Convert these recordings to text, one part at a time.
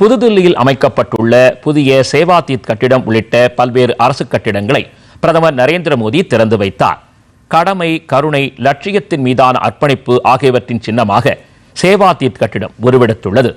புதுதில்லியில் அமைக்கப்பட்டுள்ள புதிய சேவாதீத் கட்டிடம் உள்ளிட்ட பல்வேறு அரசு கட்டிடங்களை பிரதமர் நரேந்திர மோடி திறந்து வைத்தார். கடமை, கருணை, லட்சியத்தின் மீதான அர்ப்பணிப்பு ஆகியவற்றின் சின்னமாக சேவாதீத் கட்டிடம் உருவெடுத்துள்ளது.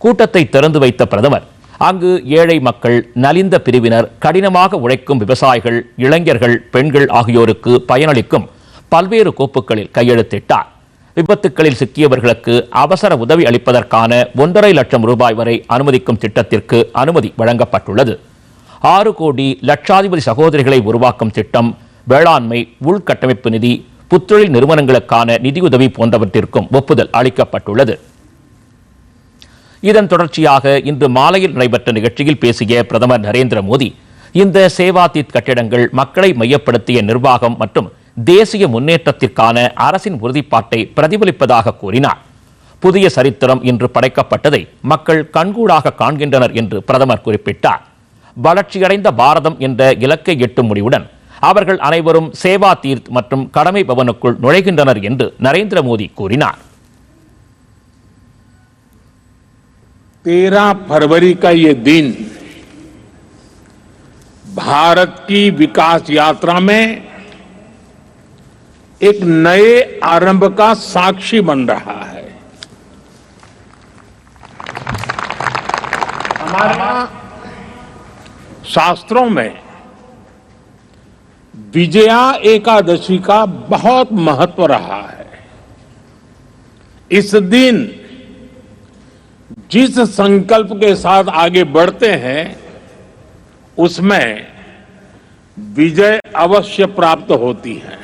கூட்டத்தை திறந்து வைத்த பிரதமர் அங்கு ஏழை மக்கள், நலிந்த பிரிவினர், கடினமாக உழைக்கும் விவசாயிகள், இளைஞர்கள், பெண்கள் ஆகியோருக்கு பயனளிக்கும் பல்வேறு கோப்புகளில் கையெழுத்திட்டார். விபத்துக்களில் சிக்கியவர்களுக்கு அவசர உதவி அளிப்பதற்கான 1.5 லட்சம் ரூபாய் வரை அனுமதிக்கும் திட்டத்திற்கு அனுமதி வழங்கப்பட்டுள்ளது. 6 கோடி லட்சாதிபதி சகோதரிகளை உருவாக்கும் திட்டம், வேளாண்மை, உள்கட்டமைப்பு நிதி, புத்தொழில் நிறுவனங்களுக்கான நிதியுதவி போன்றவற்றிற்கும் ஒப்புதல் அளிக்கப்பட்டுள்ளது. இதன் தொடர்ச்சியாக இன்று மாலையில் நடைபெற்ற நிகழ்ச்சியில் பேசிய பிரதமர் நரேந்திர மோடி, இந்த சேவாதீத் கட்டிடங்கள் மக்களை மையப்படுத்திய நிர்வாகம் மற்றும் தேசிய முன்னேற்றத்திற்கான அரசின் உறுதிப்பாட்டை பிரதிபலிப்பதாக கூறினார். புதிய சரித்திரம் இன்று படைக்கப்பட்டதை மக்கள் கண்கூடாக காண்கின்றனர் என்று பிரதமர் குறிப்பிட்டார். வளர்ச்சியடைந்த பாரதம் என்ற இலக்கை எட்டும் முடிவுடன் அவர்கள் அனைவரும் சேவாதீத் மற்றும் கடமை பவனுக்குள் நுழைகின்றனர் என்று நரேந்திர மோடி கூறினார். 13 फरवरी का ये दिन भारत की विकास यात्रा में एक नए आरंभ का साक्षी बन रहा है। हमारे शास्त्रों में विजया एकादशी का बहुत महत्व रहा है। इस दिन जिस संकल्प के साथ आगे बढ़ते हैं उसमें विजय अवश्य प्राप्त होती है।